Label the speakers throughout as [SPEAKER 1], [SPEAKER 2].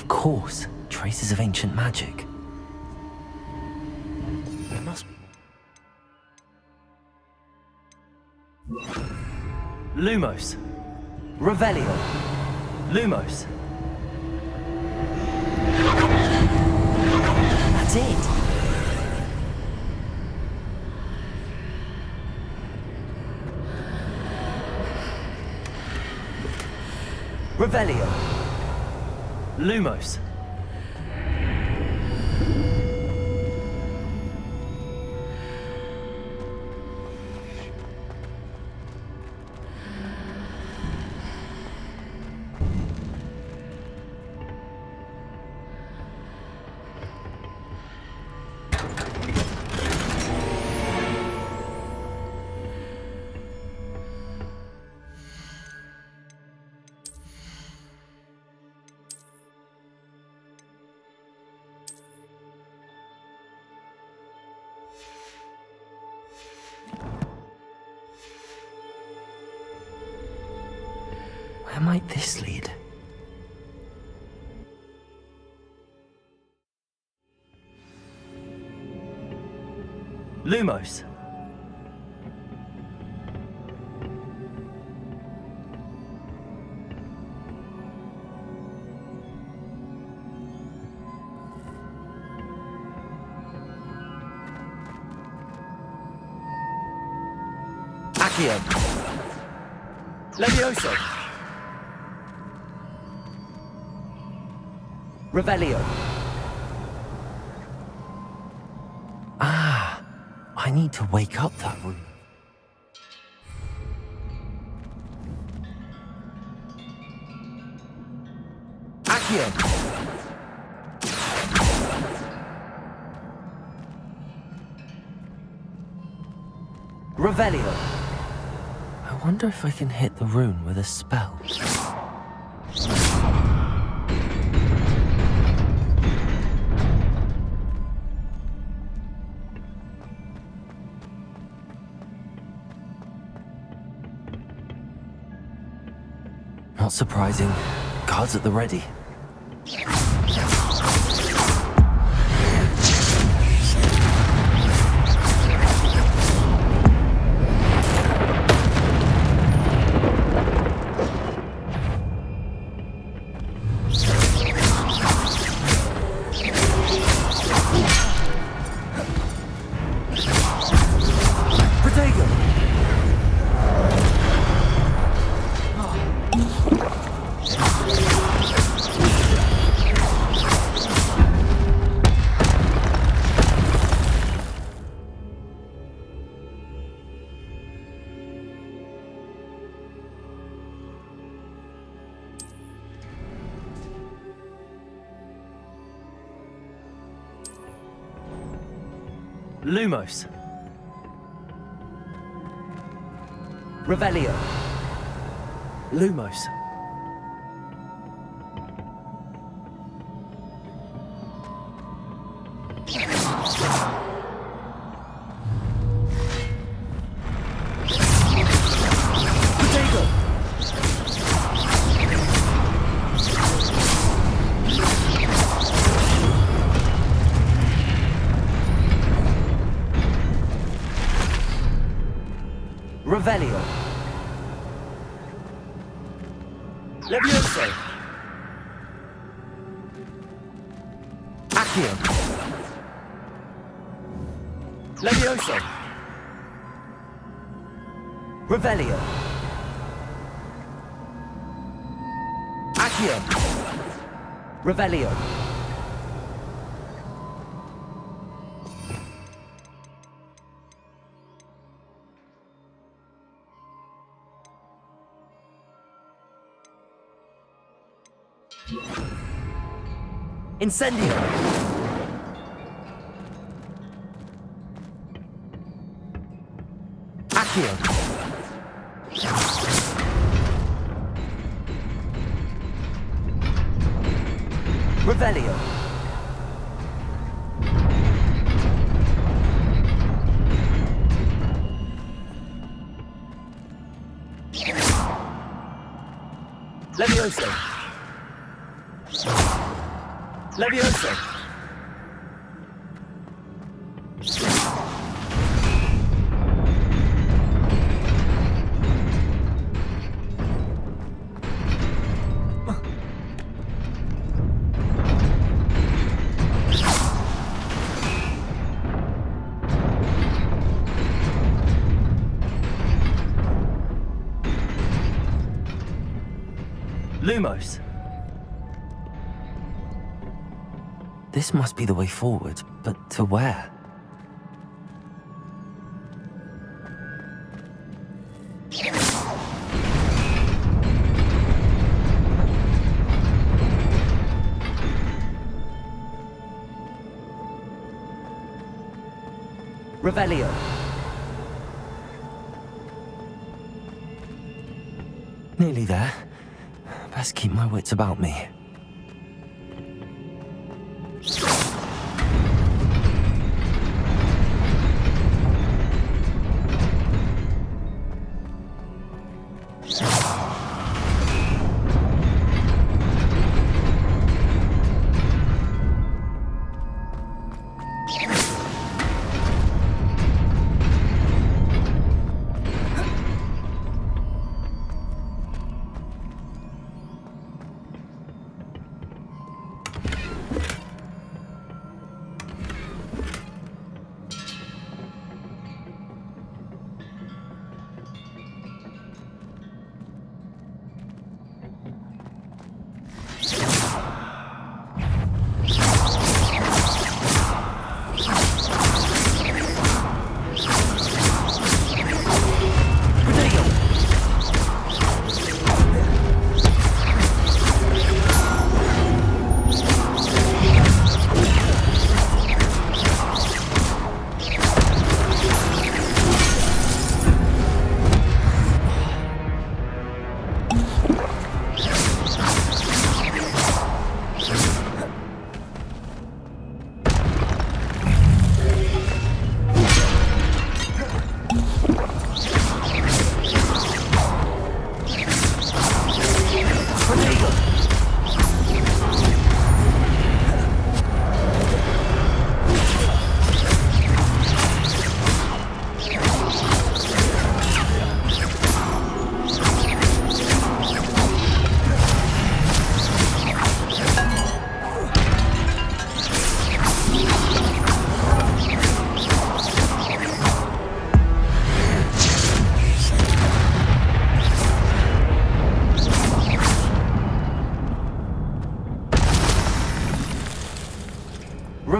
[SPEAKER 1] course, traces of ancient magic. There must be. Lumos. Revelio. Lumos. That's it. Revelio. Lumos. Where might this lead? Lumos. Accio. Levioso. Revelio. Ah, I need to wake up that room. Accio. Revelio. I wonder if I can hit the rune with a spell. Not surprising. Guards at the ready. Lumos. Revelio. Lumos. Revelio. Levioso. Accio. Levioso. Revelio. Accio. Revelio. Incendio. Accio. Revelio. Levioso.
[SPEAKER 2] Levioso! Lumos.
[SPEAKER 1] This must be the way forward, but to where?
[SPEAKER 2] Revelio.
[SPEAKER 1] Nearly there. Best keep my wits about me.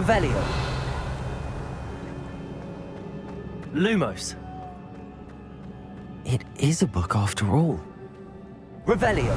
[SPEAKER 2] Revelio. Lumos.
[SPEAKER 1] It is a book after all.
[SPEAKER 2] Revelio.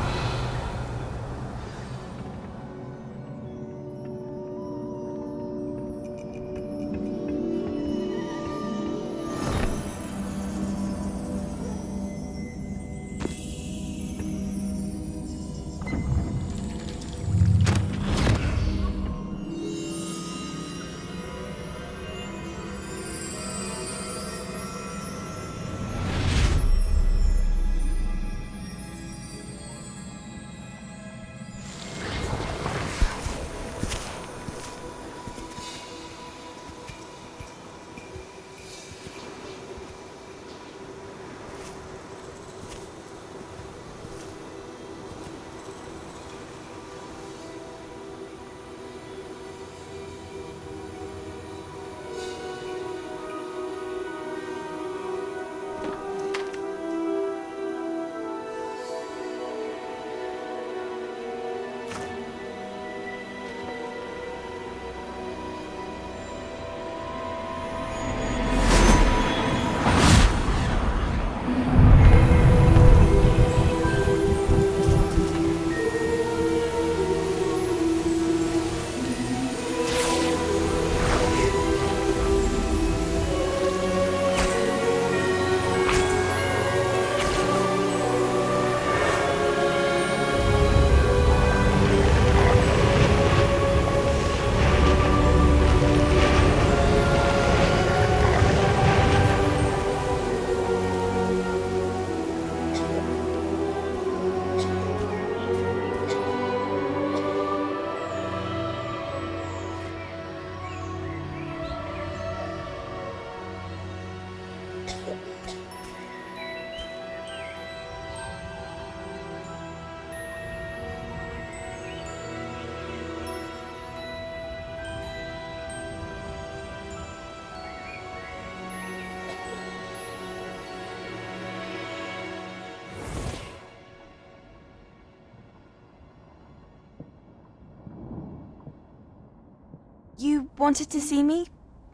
[SPEAKER 3] You wanted to see me?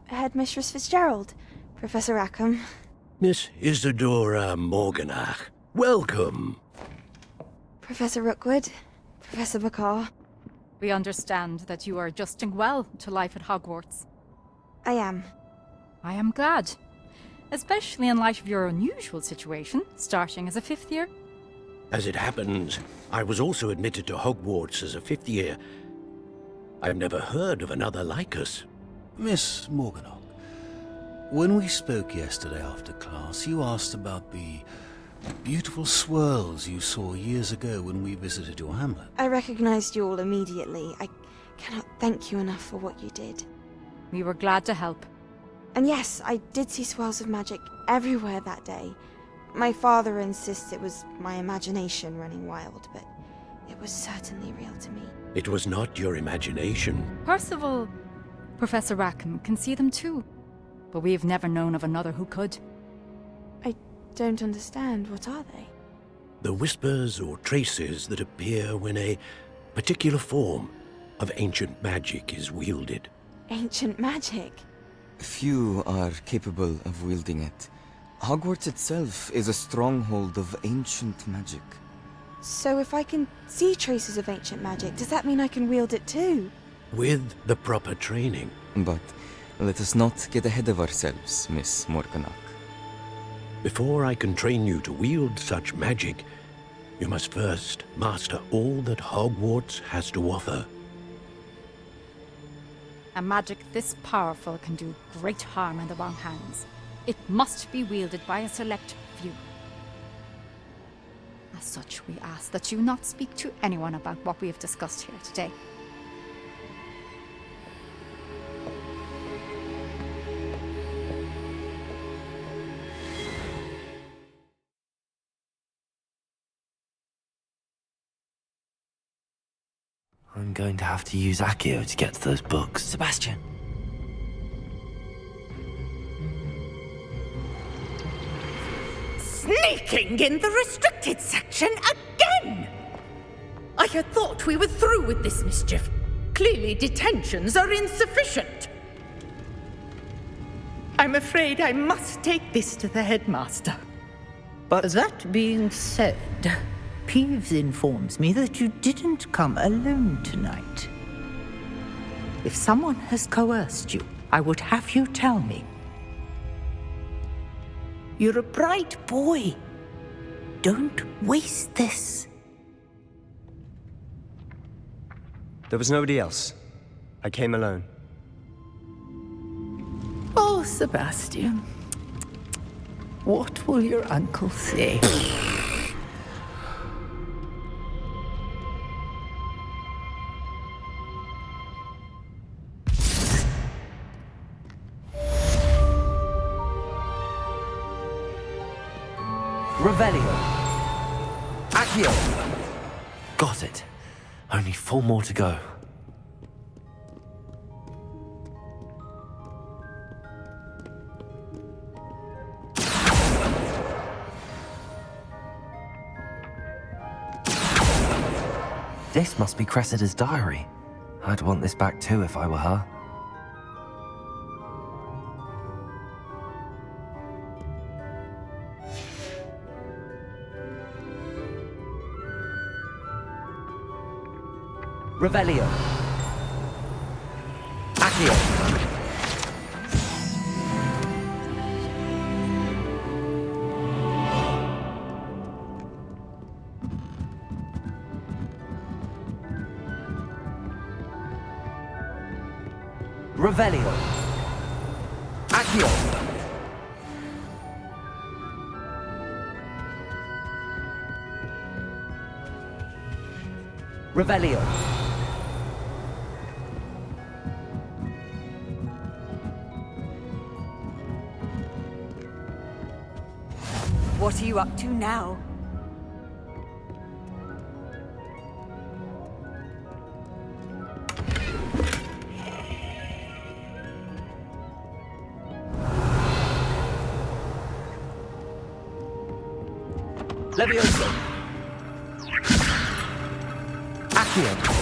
[SPEAKER 3] Headmistress Fitzgerald? Professor Rackham?
[SPEAKER 4] Miss Isadora Morganach, welcome.
[SPEAKER 3] Professor Rookwood? Professor Bakar?
[SPEAKER 5] We understand that you are adjusting well to life at Hogwarts.
[SPEAKER 3] I am.
[SPEAKER 5] I am glad. Especially in light of your unusual situation, starting as a fifth year.
[SPEAKER 4] As it happens, I was also admitted to Hogwarts as a fifth year. I've never heard of another like us.
[SPEAKER 6] Miss Morganach, when we spoke yesterday after class, you asked about the beautiful swirls you saw years ago when we visited your hamlet.
[SPEAKER 3] I recognized you all immediately. I cannot thank you enough for what you did.
[SPEAKER 5] We were glad to help.
[SPEAKER 3] And yes, I did see swirls of magic everywhere that day. My father insists it was my imagination running wild, but it was certainly real to me.
[SPEAKER 4] It was not your imagination.
[SPEAKER 5] Percival, Professor Rackham can see them too. But we've never known of another who could.
[SPEAKER 3] I don't understand. What are they?
[SPEAKER 4] The whispers or traces that appear when a particular form of ancient magic is wielded.
[SPEAKER 3] Ancient magic?
[SPEAKER 7] Few are capable of wielding it. Hogwarts itself is a stronghold of ancient magic.
[SPEAKER 3] So if I can see traces of ancient magic, does that mean I can wield it too?
[SPEAKER 4] With the proper training.
[SPEAKER 7] But let us not get ahead of ourselves, Miss Morganach.
[SPEAKER 4] Before I can train you to wield such magic, you must first master all that Hogwarts has to offer.
[SPEAKER 5] A magic this powerful can do great harm in the wrong hands. It must be wielded by a select few. As such, we ask that you not speak to anyone about what we have discussed here today.
[SPEAKER 1] I'm going to have to use Accio to get to those books.
[SPEAKER 2] Sebastian.
[SPEAKER 8] Sneaking in the restricted section again! I had thought we were through with this mischief. Clearly detentions are insufficient. I'm afraid I must take this to the headmaster.
[SPEAKER 9] But that being said, Peeves informs me that you didn't come alone tonight. If someone has coerced you, I would have you tell me. You're a bright boy. Don't waste this.
[SPEAKER 10] There was nobody else. I came alone.
[SPEAKER 9] Oh, Sebastian. What will your uncle say?
[SPEAKER 2] Revelio. Accio.
[SPEAKER 1] Got it. Only 4 more to go. This must be Cressida's diary. I'd want this back too if I were her.
[SPEAKER 2] Revelio. Accio. Revelio. Accio. Revelio.
[SPEAKER 8] What are you up to now?
[SPEAKER 2] Levioso. Accio.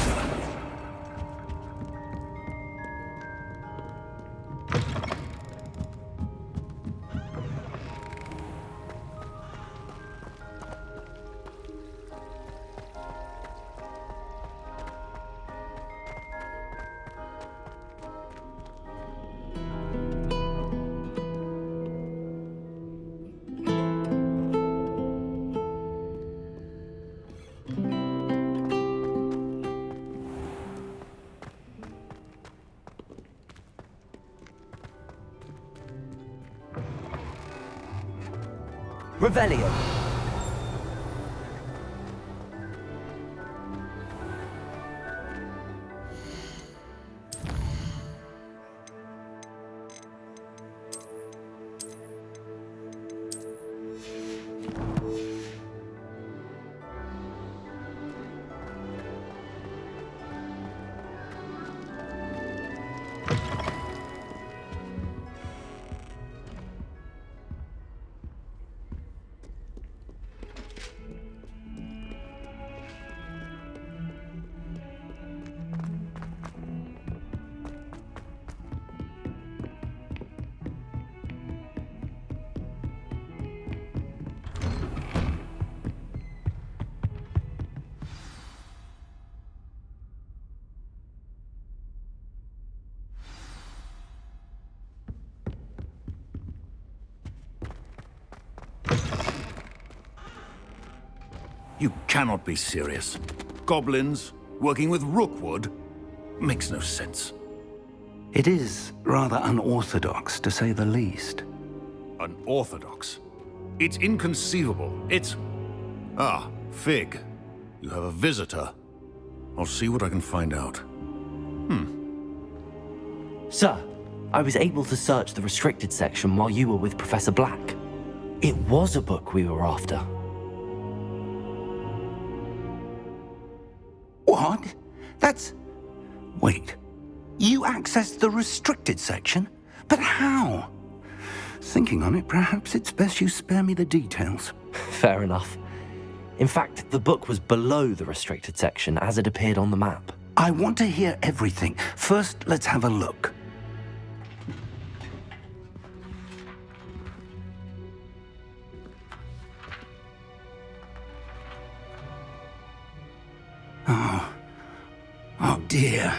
[SPEAKER 2] Revelio.
[SPEAKER 6] You cannot be serious. Goblins working with Rookwood makes no sense.
[SPEAKER 11] It is rather unorthodox, to say the least.
[SPEAKER 6] Unorthodox? It's inconceivable. It's... Ah, Fig. You have a visitor. I'll see what I can find out.
[SPEAKER 1] Sir, I was able to search the restricted section while you were with Professor Black. It was a book we were after.
[SPEAKER 11] What? That's... Wait. You accessed the restricted section? But how? Thinking on it, perhaps it's best you spare me the details.
[SPEAKER 1] Fair enough. In fact, the book was below the restricted section as it appeared on the map.
[SPEAKER 11] I want to hear everything. First, let's have a look. Oh dear.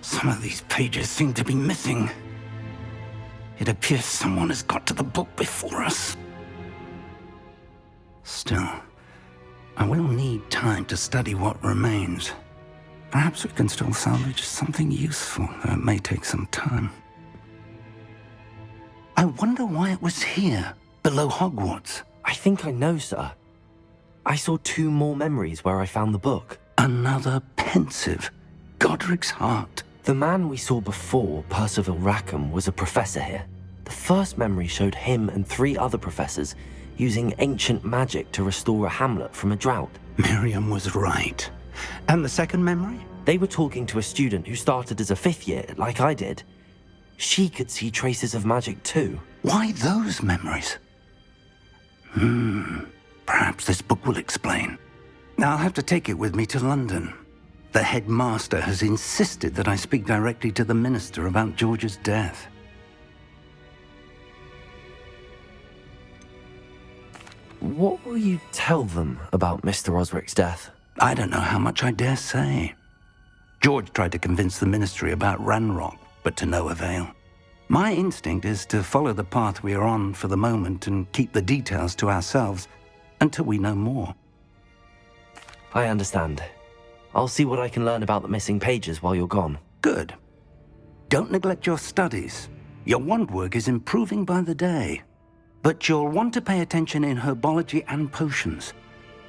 [SPEAKER 11] Some of these pages seem to be missing. It appears someone has got to the book before us. Still, I will need time to study what remains. Perhaps we can still salvage something useful, though it may take some time. I wonder why it was here, below Hogwarts.
[SPEAKER 1] I think I know, sir. I saw 2 more memories where I found the book.
[SPEAKER 11] Another pensive. Godric's heart.
[SPEAKER 1] The man we saw before, Percival Rackham, was a professor here. The first memory showed him and 3 other professors using ancient magic to restore a hamlet from a drought.
[SPEAKER 11] Miriam was right. And the second memory?
[SPEAKER 1] They were talking to a student who started as a 5th year, like I did. She could see traces of magic too.
[SPEAKER 11] Why those memories? Perhaps this book will explain. I'll have to take it with me to London. The headmaster has insisted that I speak directly to the minister about George's death.
[SPEAKER 1] What will you tell them about Mr. Osric's death?
[SPEAKER 11] I don't know how much I dare say. George tried to convince the ministry about Ranrock, but to no avail. My instinct is to follow the path we are on for the moment and keep the details to ourselves until we know more.
[SPEAKER 1] I understand. I'll see what I can learn about the missing pages while you're gone.
[SPEAKER 11] Good. Don't neglect your studies. Your wand work is improving by the day. But you'll want to pay attention in herbology and potions.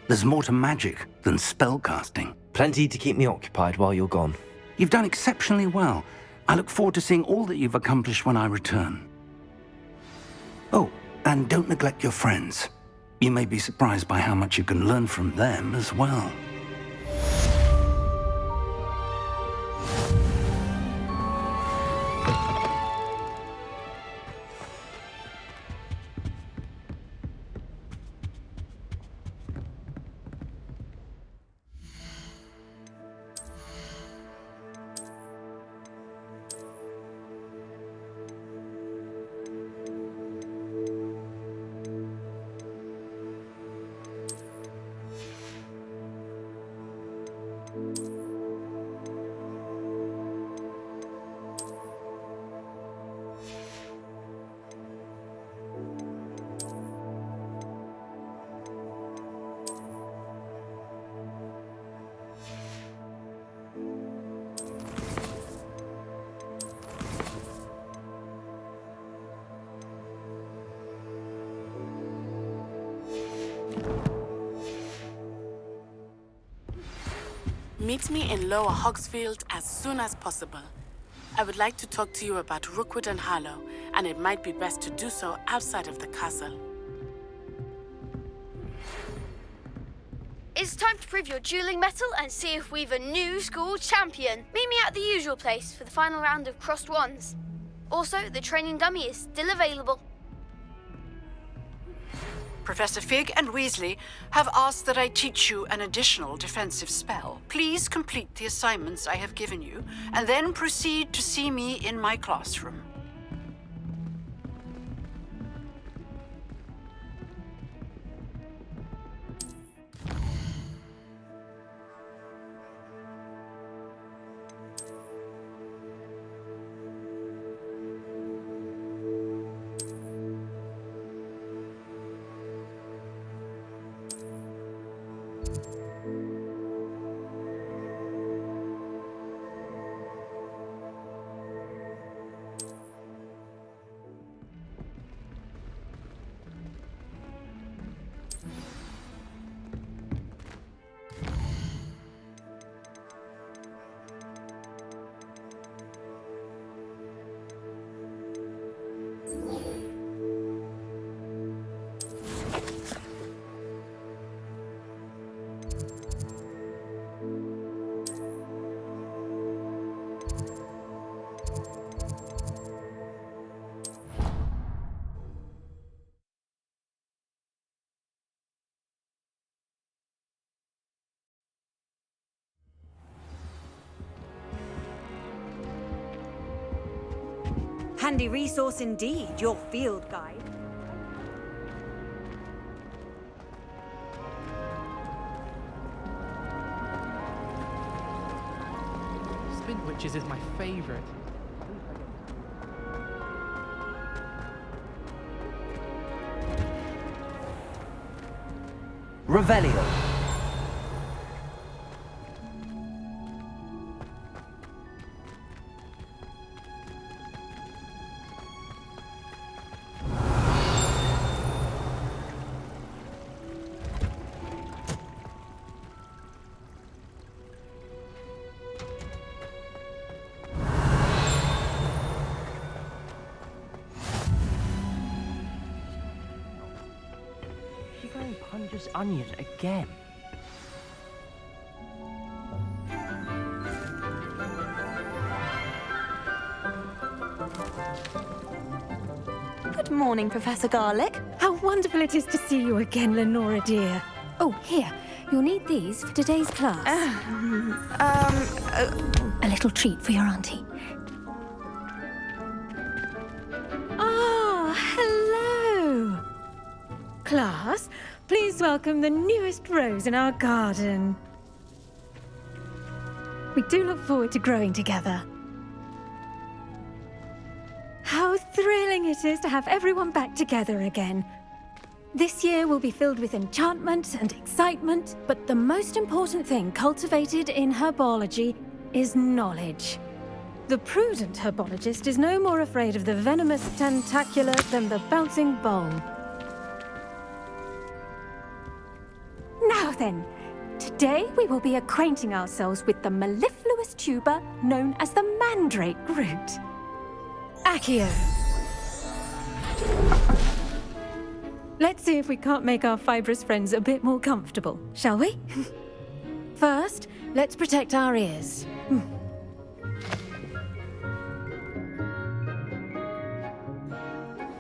[SPEAKER 11] There's more to magic than spellcasting.
[SPEAKER 1] Plenty to keep me occupied while you're gone.
[SPEAKER 11] You've done exceptionally well. I look forward to seeing all that you've accomplished when I return. Oh, And don't neglect your friends. You may be surprised by how much you can learn from them as well.
[SPEAKER 12] Meet me in Lower Hogsfield as soon as possible. I would like to talk to you about Rookwood and Harlow, and it might be best to do so outside of the castle.
[SPEAKER 13] It's time to prove your dueling mettle and see if we've a new school champion. Meet me at the usual place for the final round of crossed wands. Also, the training dummy is still available.
[SPEAKER 14] Professor Fig and Weasley have asked that I teach you an additional defensive spell. Please complete the assignments I have given you, and then proceed to see me in my classroom.
[SPEAKER 15] Handy resource indeed, your field guide.
[SPEAKER 16] Spin Witches is my favorite.
[SPEAKER 2] Revelio. Conjures onion again.
[SPEAKER 15] Good morning, Professor Garlick.
[SPEAKER 17] How wonderful it is to see you again, Lenora dear. Oh, here. You'll need these for today's class. A little treat for your auntie. Ah, hello. Class, please welcome the newest rose in our garden. We do look forward to growing together. How thrilling it is to have everyone back together again. This year will be filled with enchantment and excitement, but the most important thing cultivated in herbology is knowledge. The prudent herbologist is no more afraid of the venomous tentacular than the bouncing bowl. Now then, today we will be acquainting ourselves with the mellifluous tuber known as the mandrake root. Accio. Let's see if we can't make our fibrous friends a bit more comfortable, shall we? First, let's protect our ears.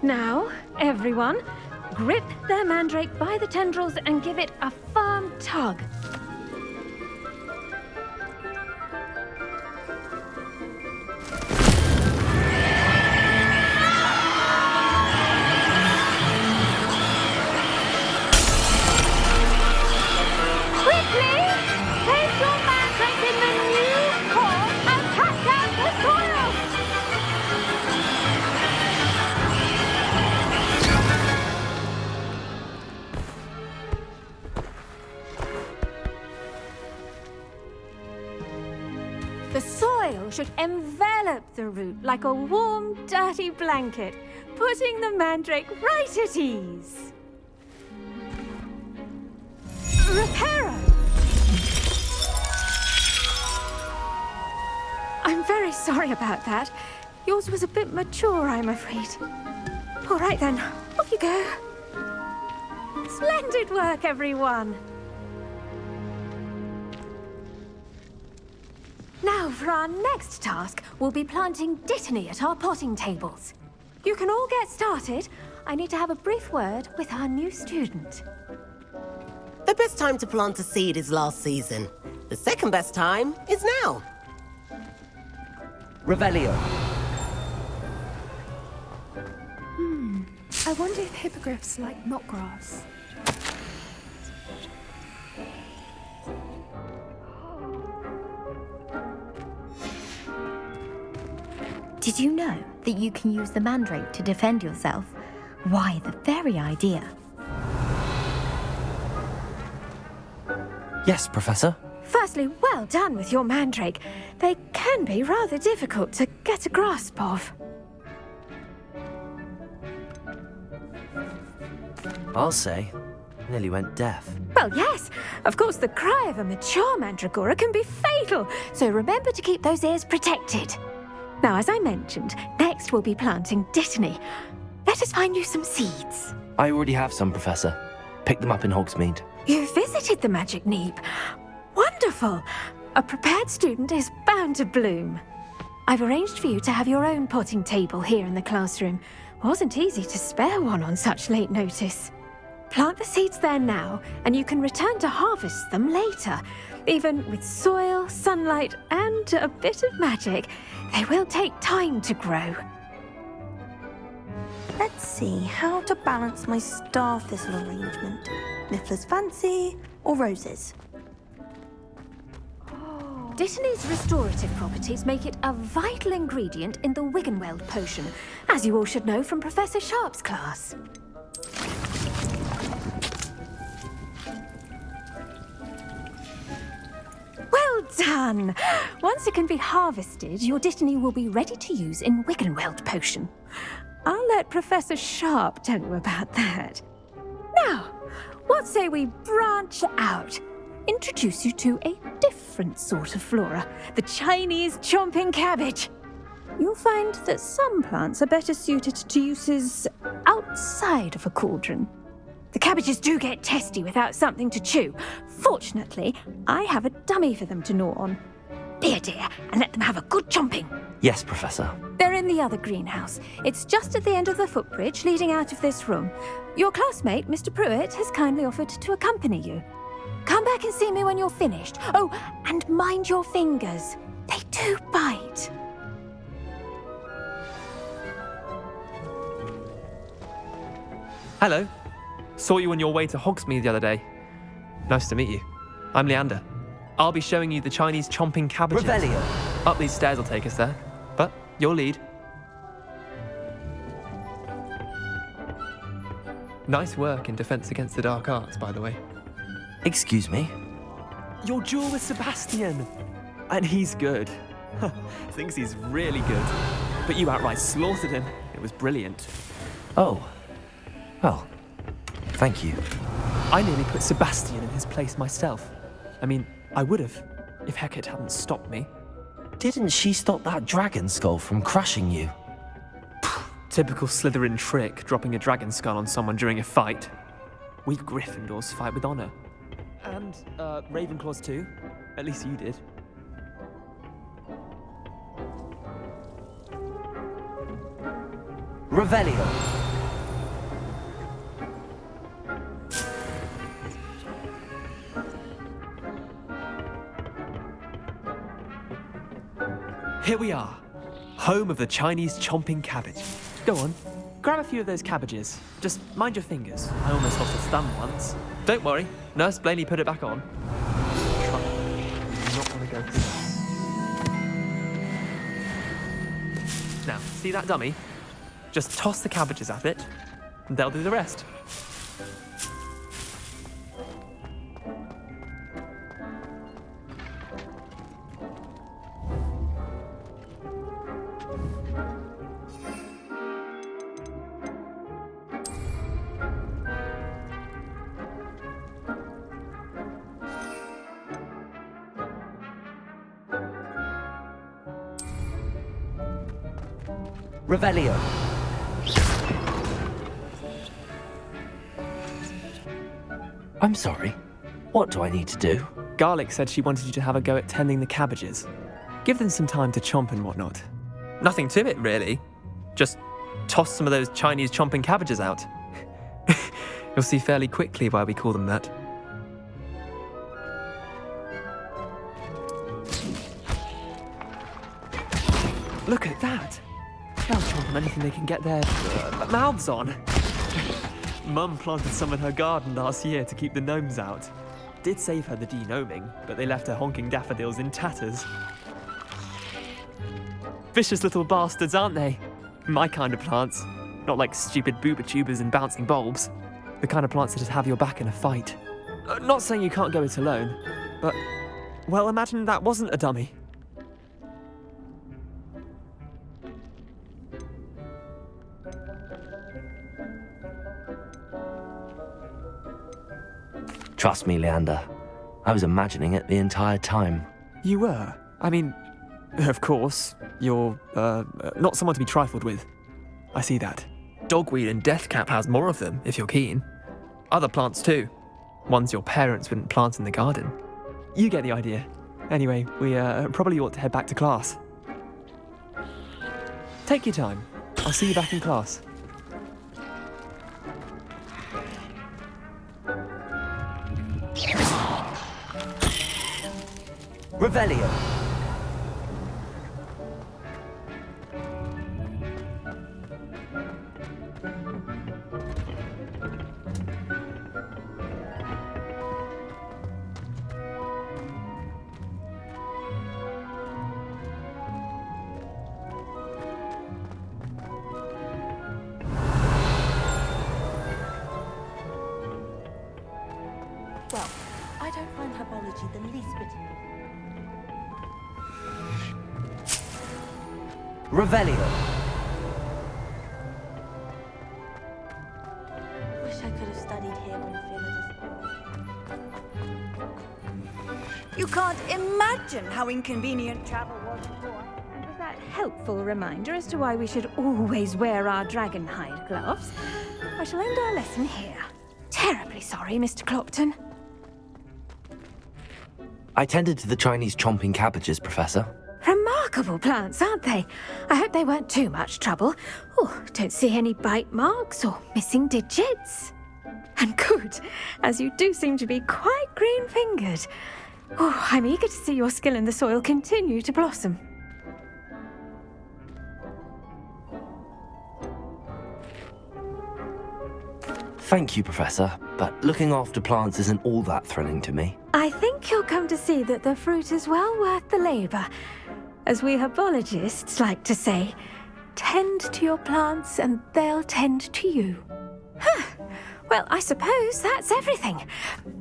[SPEAKER 17] Now, everyone, grip their mandrake by the tendrils and give it a firm tug. The soil should envelop the root like a warm, dirty blanket, putting the mandrake right at ease. Reparo! I'm very sorry about that. Yours was a bit mature, I'm afraid. All right then, off you go. Splendid work, everyone. Now, for our next task, we'll be planting Dittany at our potting tables. You can all get started. I need to have a brief word with our new student.
[SPEAKER 18] The best time to plant a seed is last season. The second best time is now.
[SPEAKER 2] Revelio.
[SPEAKER 19] I wonder if hippogriffs like knotgrass.
[SPEAKER 20] Did you know that you can use the mandrake to defend yourself? Why, the very idea.
[SPEAKER 1] Yes, Professor.
[SPEAKER 17] Firstly, well done with your mandrake. They can be rather difficult to get a grasp of.
[SPEAKER 1] I'll say, nearly went deaf.
[SPEAKER 17] Well, yes. Of course, the cry of a mature mandragora can be fatal, so remember to keep those ears protected. Now, as I mentioned, next we'll be planting Dittany. Let us find you some seeds.
[SPEAKER 1] I already have some, Professor. Picked them up in Hogsmeade.
[SPEAKER 17] You visited the Magic Neep. Wonderful. A prepared student is bound to bloom. I've arranged for you to have your own potting table here in the classroom. Wasn't easy to spare one on such late notice. Plant the seeds there now, and you can return to harvest them later. Even with soil, sunlight, and a bit of magic, they will take time to grow.
[SPEAKER 3] Let's see how to balance my star thistle arrangement. Niffler's Fancy or roses?
[SPEAKER 17] Dittany's restorative properties make it a vital ingredient in the Wiggenweld potion, as you all should know from Professor Sharp's class. Well done! Once it can be harvested, your Dittany will be ready to use in Wiggenweld potion. I'll let Professor Sharp tell you about that. Now, what say we branch out? Introduce you to a different sort of flora, the Chinese chomping cabbage. You'll find that some plants are better suited to uses outside of a cauldron. The cabbages do get testy without something to chew. Fortunately, I have a dummy for them to gnaw on. Be a dear and let them have a good chomping.
[SPEAKER 1] Yes, Professor.
[SPEAKER 17] They're in the other greenhouse. It's just at the end of the footbridge leading out of this room. Your classmate, Mr. Pruitt, has kindly offered to accompany you. Come back and see me when you're finished. Oh, and mind your fingers. They do bite.
[SPEAKER 16] Hello. Saw you on your way to Hogsmeade the other day. Nice to meet you. I'm Leander. I'll be showing you the Chinese chomping cabbages.
[SPEAKER 2] Revelio.
[SPEAKER 16] Up these stairs will take us there. But your lead. Nice work in Defense Against the Dark Arts, by the way.
[SPEAKER 1] Excuse me?
[SPEAKER 16] Your duel with Sebastian. And he's good. Thinks he's really good. But you outright slaughtered him. It was brilliant.
[SPEAKER 1] Oh. Well, thank you.
[SPEAKER 16] I nearly put Sebastian in his place myself. I mean, I would have, if Hecate hadn't stopped me.
[SPEAKER 1] Didn't she stop that dragon skull from crushing you?
[SPEAKER 16] Typical Slytherin trick, dropping a dragon skull on someone during a fight. We Gryffindors fight with honor. And, Ravenclaws too. At least you did.
[SPEAKER 2] Revelio.
[SPEAKER 16] Here we are, home of the Chinese chomping cabbage. Go on, grab a few of those cabbages. Just mind your fingers. I almost lost a thumb once. Don't worry, Nurse Blaney put it back on. Try not want to go through that. Now, see that dummy? Just toss the cabbages at it, and they'll do the rest.
[SPEAKER 2] Revelio.
[SPEAKER 1] I'm sorry. What do I need to do?
[SPEAKER 16] Garlic said she wanted you to have a go at tending the cabbages. Give them some time to chomp and whatnot. Nothing to it, really. Just toss some of those Chinese chomping cabbages out. You'll see fairly quickly why we call them that. Look at that! They'll chomp on anything they can get their mouths on. Mum planted some in her garden last year to keep the gnomes out. Did save her the de-gnoming, but they left her honking daffodils in tatters. Vicious little bastards, aren't they? My kind of plants. Not like stupid booba tubers and bouncing bulbs. The kind of plants that just have your back in a fight. Not saying you can't go it alone, but, well, imagine that wasn't a dummy.
[SPEAKER 1] Trust me, Leander. I was imagining it the entire time.
[SPEAKER 16] You were? I mean, of course, you're, not someone to be trifled with. I see that. Dogweed and deathcap has more of them, if you're keen. Other plants too. Ones your parents wouldn't plant in the garden. You get the idea. Anyway, we probably ought to head back to class. Take your time. I'll see you back in class.
[SPEAKER 2] Revelio.
[SPEAKER 15] Well, I don't find herbology the least bit
[SPEAKER 2] Revelio.
[SPEAKER 15] Wish I could have studied here on Philidus. You can't imagine how inconvenient travel was before.
[SPEAKER 17] And with that helpful reminder as to why we should always wear our dragon hide gloves, I shall end our lesson here. Terribly sorry, Mr. Clopton.
[SPEAKER 1] I tended to the Chinese chomping cabbages, Professor.
[SPEAKER 17] Remarkable plants, aren't they? I hope they weren't too much trouble. Oh, don't see any bite marks or missing digits. And good, as you do seem to be quite green-fingered. Oh, I'm eager to see your skill in the soil continue to blossom.
[SPEAKER 1] Thank you, Professor, but looking after plants isn't all that thrilling to me.
[SPEAKER 17] I think you'll come to see that the fruit is well worth the labour. As we herbologists like to say, tend to your plants and they'll tend to you. Huh. Well, I suppose that's everything.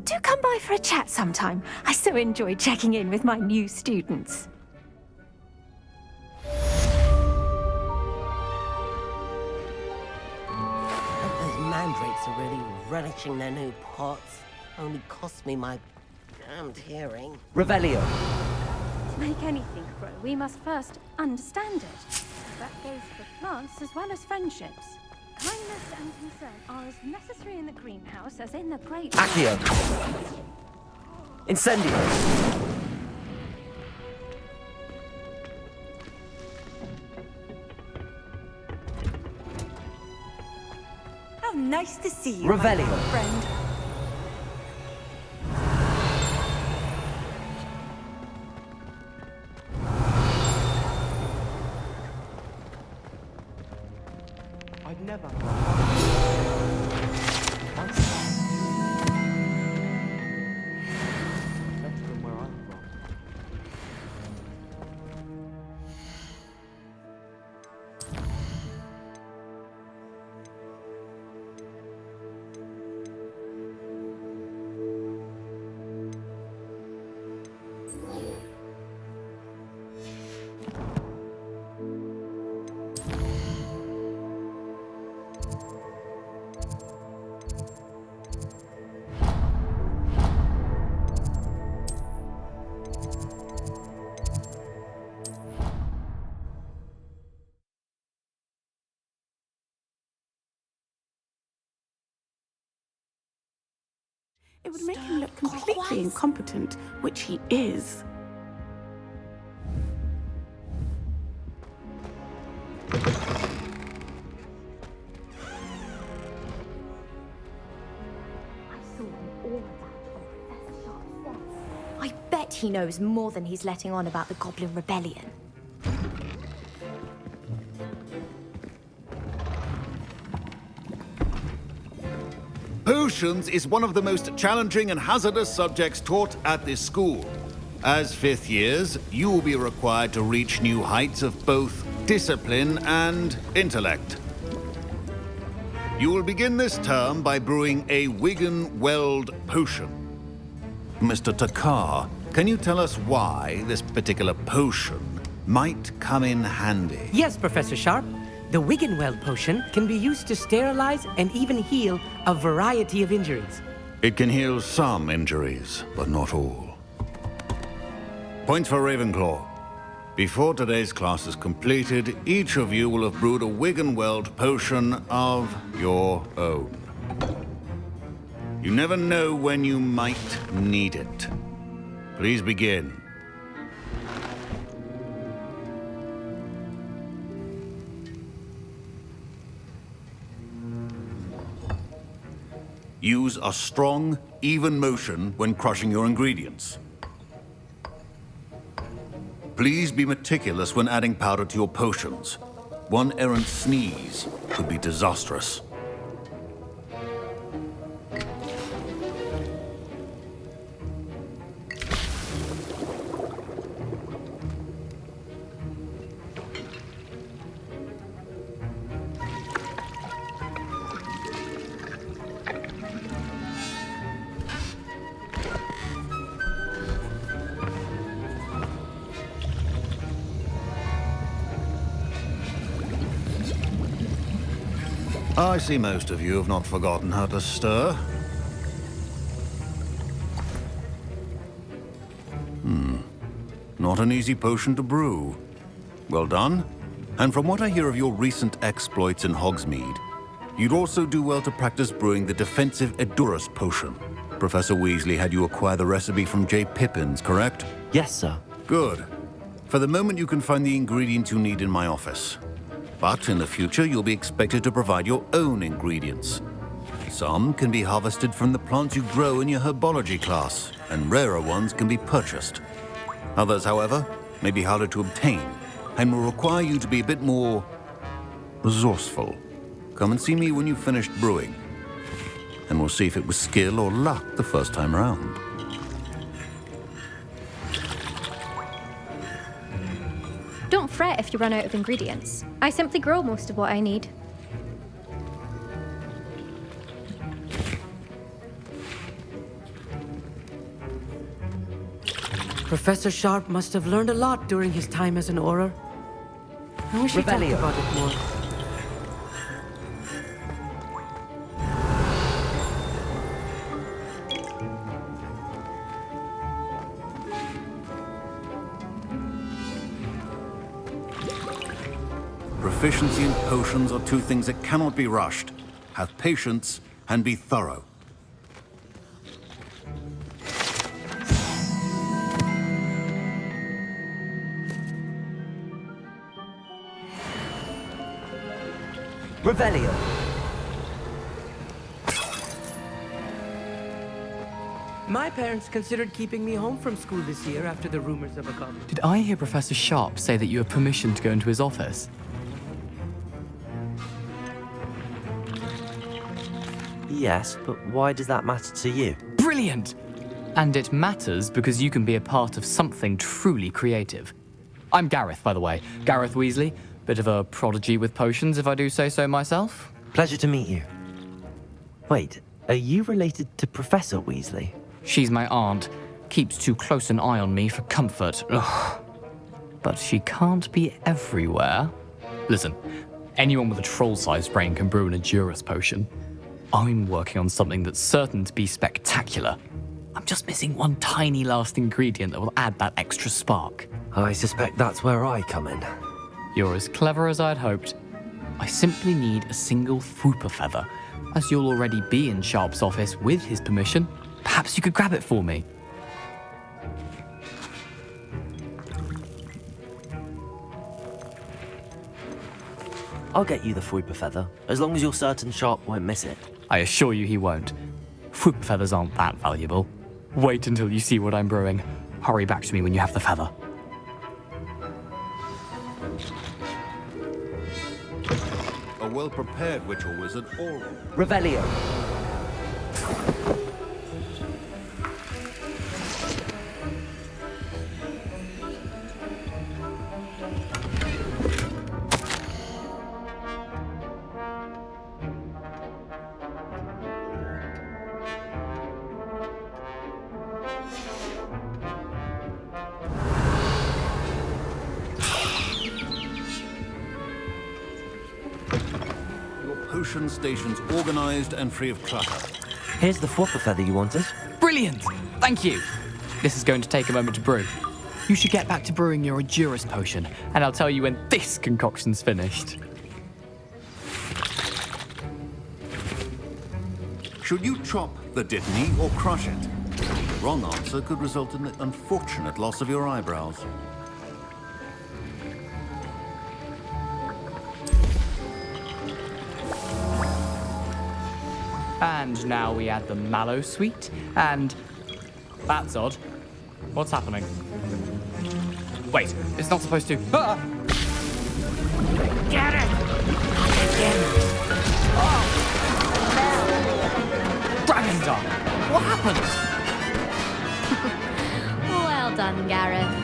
[SPEAKER 17] Do come by for a chat sometime. I so enjoy checking in with my new students.
[SPEAKER 18] Those mandrakes are really relishing their new pots. Only cost me my damned hearing.
[SPEAKER 2] Revelio.
[SPEAKER 17] To make anything grow, we must first understand it. That goes for plants as well as friendships. Kindness and concern are as necessary in the greenhouse as in the great...
[SPEAKER 2] Accio. Incendio.
[SPEAKER 15] How nice to see you,
[SPEAKER 2] Revelio.
[SPEAKER 15] my friend.
[SPEAKER 2] I've never... That's from where I'm from.
[SPEAKER 12] It would make him look completely incompetent, which he is.
[SPEAKER 20] I bet he knows more than he's letting on about the Goblin Rebellion.
[SPEAKER 21] Potions is one of the most challenging and hazardous subjects taught at this school. As fifth years, you will be required to reach new heights of both discipline and intellect. You will begin this term by brewing a Wigan-Weld potion. Mr. Takar, can you tell us why this particular potion might come in handy?
[SPEAKER 22] Yes, Professor Sharp. The Wigan-Weld potion can be used to sterilize and even heal a variety of injuries.
[SPEAKER 21] It can heal some injuries, but not all. Points for Ravenclaw. Before today's class is completed, each of you will have brewed a Wigan-Weld potion of your own. You never know when you might need it. Please begin. Use a strong, even motion when crushing your ingredients. Please be meticulous when adding powder to your potions. One errant sneeze could be disastrous. I see most of you have not forgotten how to stir. Not an easy potion to brew. Well done. And from what I hear of your recent exploits in Hogsmeade, you'd also do well to practice brewing the defensive Edurus potion. Professor Weasley had you acquire the recipe from J. Pippins, correct?
[SPEAKER 1] Yes, sir.
[SPEAKER 21] Good. For the moment, you can find the ingredients you need in my office. But in the future, you'll be expected to provide your own ingredients. Some can be harvested from the plants you grow in your herbology class, and rarer ones can be purchased. Others, however, may be harder to obtain, and will require you to be a bit more resourceful. Come and see me when you've finished brewing, and we'll see if it was skill or luck the first time around.
[SPEAKER 20] Don't fret if you run out of ingredients. I simply grow most of what I need.
[SPEAKER 22] Professor Sharp must have learned a lot during his time as an Auror. I wish he talked
[SPEAKER 2] Revelio.
[SPEAKER 22] about it more.
[SPEAKER 21] Proficiency and potions are two things that cannot be rushed. Have patience and be thorough.
[SPEAKER 1] Revelio.
[SPEAKER 2] My parents considered keeping me home from school this year after the rumors of a comet.
[SPEAKER 4] Did I hear Professor Sharp say that you have permission to go into his office?
[SPEAKER 1] Yes, but why does that matter to you?
[SPEAKER 4] Brilliant! And it matters because you can be a part of something truly creative. I'm Gareth, by the way. Gareth Weasley. Bit of a prodigy with potions, if I do say so myself.
[SPEAKER 1] Pleasure to meet you. Wait, are you related to Professor Weasley?
[SPEAKER 4] She's my aunt. Keeps too close an eye on me for comfort. Ugh. But she can't be everywhere. Listen, anyone with a troll-sized brain can brew an Edurus potion. I'm working on something that's certain to be spectacular. I'm just missing one tiny last ingredient that will add that extra spark.
[SPEAKER 1] I suspect that's where I come in.
[SPEAKER 4] You're as clever as I'd hoped. I simply need a single Fwooper feather. As you'll already be in Sharp's office with his permission, perhaps you could grab it for me.
[SPEAKER 1] I'll get you the Fwooper feather, as long as you're certain Sharp won't miss it.
[SPEAKER 4] I assure you he won't. Fwooper feathers aren't that valuable. Wait until you see what I'm brewing. Hurry back to me when you have the feather.
[SPEAKER 21] A well-prepared witch or wizard always...
[SPEAKER 1] Revelio.
[SPEAKER 21] Potion stations organized and free of clutter.
[SPEAKER 1] Here's the Fwooper feather you wanted.
[SPEAKER 4] Brilliant! Thank you. This is going to take a moment to brew. You should get back to brewing your Edurus potion, and I'll tell you when this concoction's finished.
[SPEAKER 21] Should you chop the Dittany or crush it? The wrong answer could result in the unfortunate loss of your eyebrows.
[SPEAKER 4] And now we add the mallow sweet, and... That's odd. What's happening? Wait, it's not supposed to... Ah!
[SPEAKER 8] Get it!
[SPEAKER 4] Dragon Dog! What happened?
[SPEAKER 20] Well done, Gareth.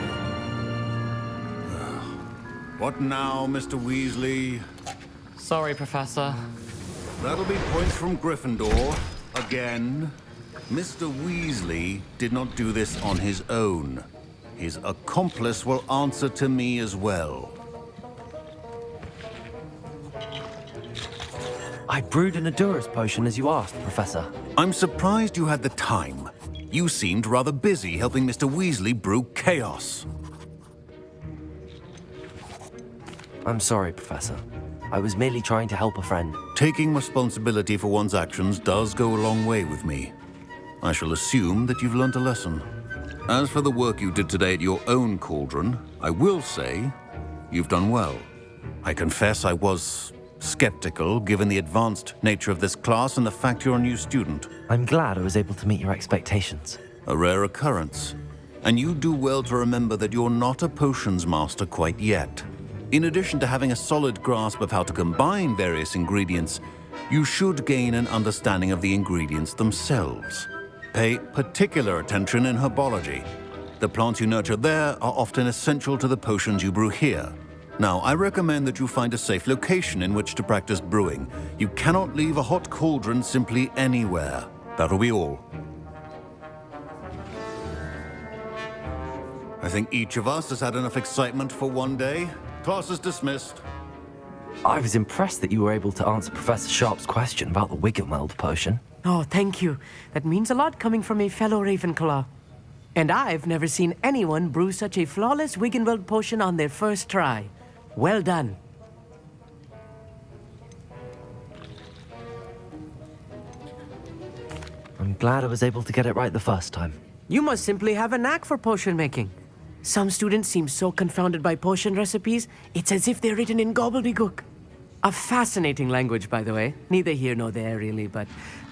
[SPEAKER 21] What now, Mr. Weasley?
[SPEAKER 4] Sorry, Professor.
[SPEAKER 21] That'll be points from Gryffindor. Again. Mr. Weasley did not do this on his own. His accomplice will answer to me as well.
[SPEAKER 1] I brewed an Edurus potion as you asked, Professor.
[SPEAKER 21] I'm surprised you had the time. You seemed rather busy helping Mr. Weasley brew chaos.
[SPEAKER 1] I'm sorry, Professor. I was merely trying to help a friend.
[SPEAKER 21] Taking responsibility for one's actions does go a long way with me. I shall assume that you've learnt a lesson. As for the work you did today at your own cauldron, I will say you've done well. I confess I was skeptical, given the advanced nature of this class and the fact you're a new student.
[SPEAKER 1] I'm glad I was able to meet your expectations.
[SPEAKER 21] A rare occurrence. And you do well to remember that you're not a potions master quite yet. In addition to having a solid grasp of how to combine various ingredients, you should gain an understanding of the ingredients themselves. Pay particular attention in herbology. The plants you nurture there are often essential to the potions you brew here. Now, I recommend that you find a safe location in which to practice brewing. You cannot leave a hot cauldron simply anywhere. That'll be all. I think each of us has had enough excitement for one day. Class is dismissed.
[SPEAKER 1] I was impressed that you were able to answer Professor Sharp's question about the Wiggenweld potion.
[SPEAKER 2] Oh, thank you. That means a lot coming from a fellow Ravenclaw. And I've never seen anyone brew such a flawless Wiggenweld potion on their first try. Well done.
[SPEAKER 1] glad I was able to get it right the first time.
[SPEAKER 2] You must simply have a knack for potion making. Some students seem so confounded by potion recipes, it's as if they're written in gobbledygook. A fascinating language, by the way. Neither here nor there, really, but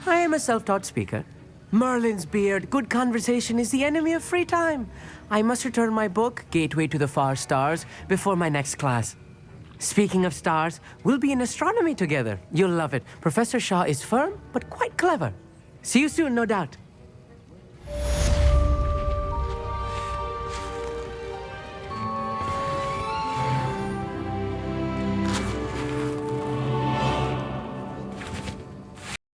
[SPEAKER 2] I am a self-taught speaker. Merlin's beard, good conversation is the enemy of free time. I must return my book, Gateway to the Far Stars, before my next class. Speaking of stars, we'll be in astronomy together. You'll love it. Professor Shaw is firm, but quite clever. See you soon, no doubt.